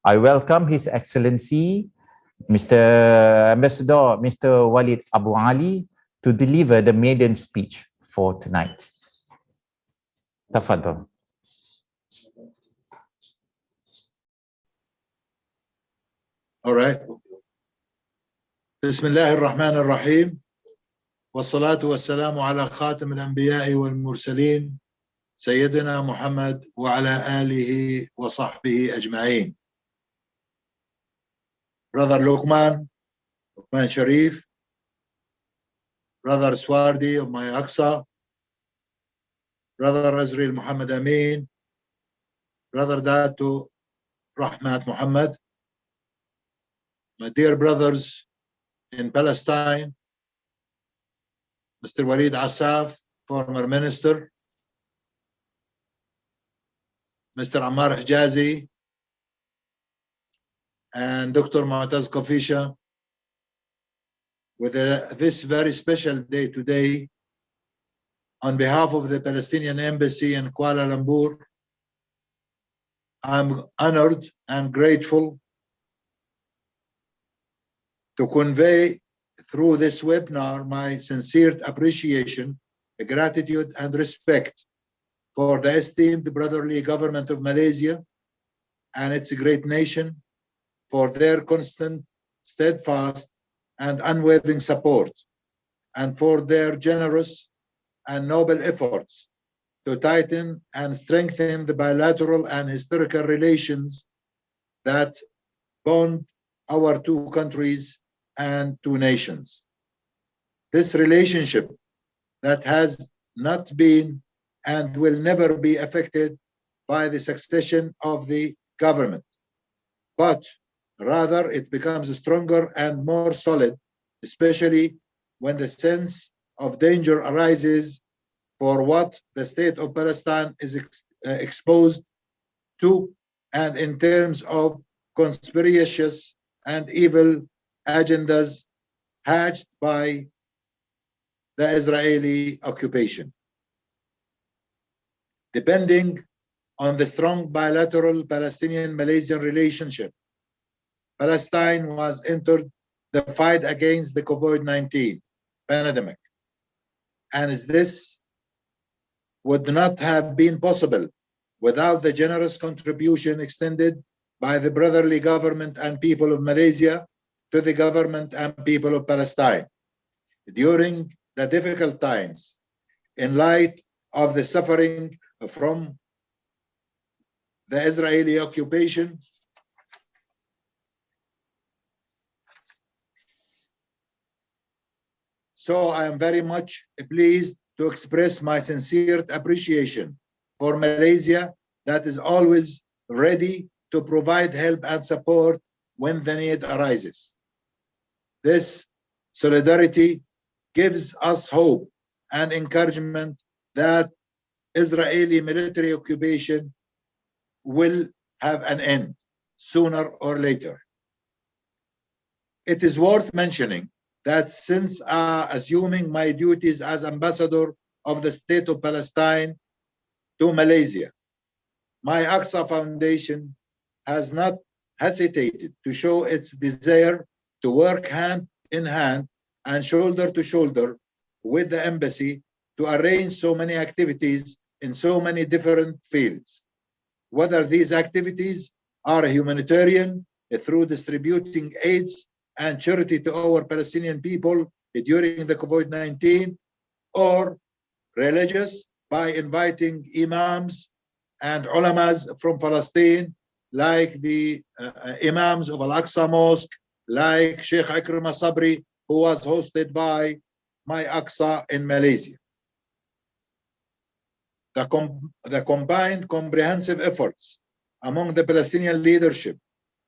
I welcome His Excellency, Mr. Ambassador, Mr. Walid Abu Ali, to deliver the maiden speech for tonight. Tafadhal. All right. Bismillah ar-Rahman ar-Rahim. والصلاة والسلام على خاتم الأنبياء والمرسلين سيدنا محمد وعلى آله وصحبه أجمعين. Brother Luqman Sharif, Brother Swardi of my Aqsa, Brother Azrael Muhammad Amin, Brother Datu Rahmat Muhammad, my dear brothers in Palestine, Mr. Walid Asaf, former minister, Mr. Ammar Hijazi, and Dr. Mu'taz Kafisha, with this very special day today, on behalf of the Palestinian Embassy in Kuala Lumpur, I'm honored and grateful to convey through this webinar my sincere appreciation, gratitude, and respect for the esteemed brotherly government of Malaysia and its great nation for their constant, steadfast, and unwavering support, and for their generous and noble efforts to tighten and strengthen the bilateral and historical relations that bond our two countries and two nations. This relationship that has not been and will never be affected by the succession of the government, but rather it becomes stronger and more solid, especially when the sense of danger arises for what the state of Palestine is exposed to, and in terms of conspiracious and evil agendas hatched by the Israeli occupation. Depending on the strong bilateral Palestinian-Malaysian relationship, Palestine was entered the fight against the COVID-19 pandemic, and this would not have been possible without the generous contribution extended by the brotherly government and people of Malaysia to the government and people of Palestine. During the difficult times, in light of the suffering from the Israeli occupation, so I am very much pleased to express my sincere appreciation for Malaysia that is always ready to provide help and support when the need arises. This solidarity gives us hope and encouragement that Israeli military occupation will have an end sooner or later. It is worth mentioning that since assuming my duties as ambassador of the State of Palestine to Malaysia, my Aqsa Foundation has not hesitated to show its desire to work hand in hand and shoulder to shoulder with the embassy to arrange so many activities in so many different fields, whether these activities are humanitarian through distributing aids and charity to our Palestinian people during the COVID-19, or religious by inviting imams and ulamas from Palestine, like the imams of Al-Aqsa Mosque, like Sheikh Ikrimah Sabri, who was hosted by my Aqsa in Malaysia. The combined comprehensive efforts among the Palestinian leadership,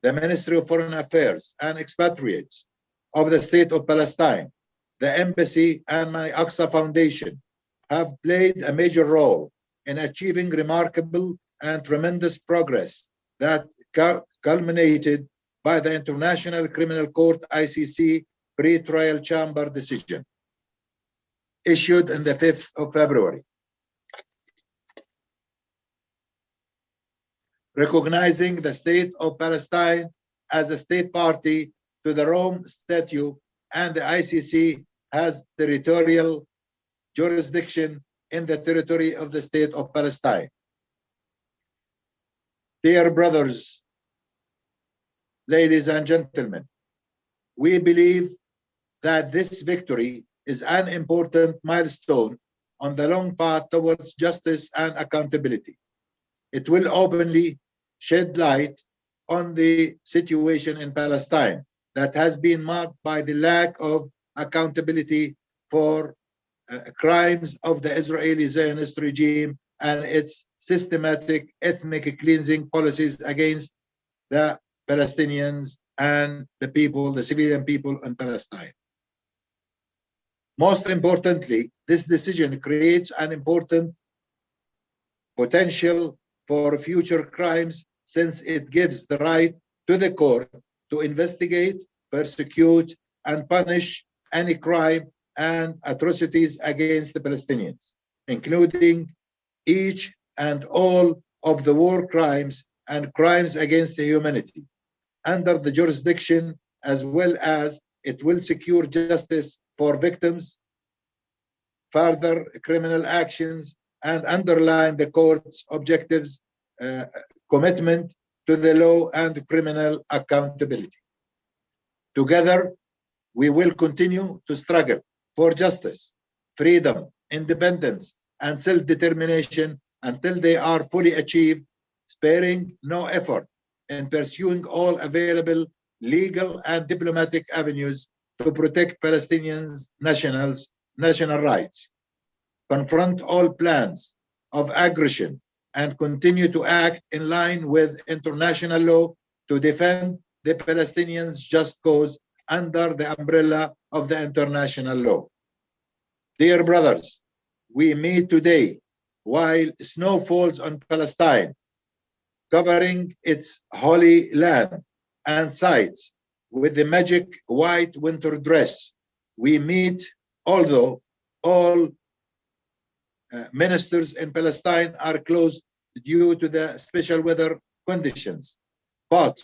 the Ministry of Foreign Affairs and expatriates of the State of Palestine, the Embassy and my Aqsa Foundation have played a major role in achieving remarkable and tremendous progress that culminated by the International Criminal Court ICC pre-trial chamber decision issued on the 5th of February. recognizing the state of Palestine as a state party to the Rome Statute, and the ICC has territorial jurisdiction in the territory of the state of Palestine. Dear brothers, ladies and gentlemen, we believe that this victory is an important milestone on the long path towards justice and accountability. It will openly shed light on the situation in Palestine that has been marked by the lack of accountability for crimes of the Israeli Zionist regime and its systematic ethnic cleansing policies against the Palestinians and the people, the civilian people in Palestine. Most importantly, this decision creates an important potential for future crimes, since it gives the right to the court to investigate, persecute, and punish any crime and atrocities against the Palestinians, including each and all of the war crimes and crimes against humanity, under the jurisdiction, as well as it will secure justice for victims, further criminal actions, and underline the court's objectives, commitment to the law and criminal accountability. Together, we will continue to struggle for justice, freedom, independence, and self-determination until they are fully achieved, sparing no effort in pursuing all available legal and diplomatic avenues to protect Palestinians' national rights, confront all plans of aggression, and continue to act in line with international law to defend the Palestinians' just cause under the umbrella of the international law. Dear brothers, we meet today while snow falls on Palestine, covering its holy land and sites with the magic white winter dress. We meet, although all ministers in Palestine are closed due to the special weather conditions. But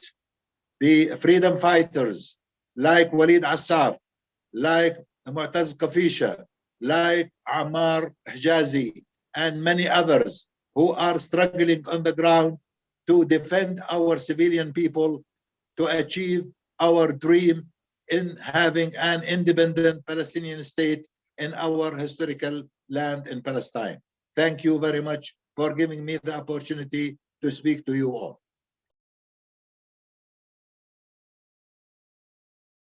the freedom fighters like Walid Assaf, like Mu'taz Qafisha, like Ammar Hijazi, and many others who are struggling on the ground to defend our civilian people to achieve our dream in having an independent Palestinian state in our historical land in Palestine. Thank you very much for giving me the opportunity to speak to you all.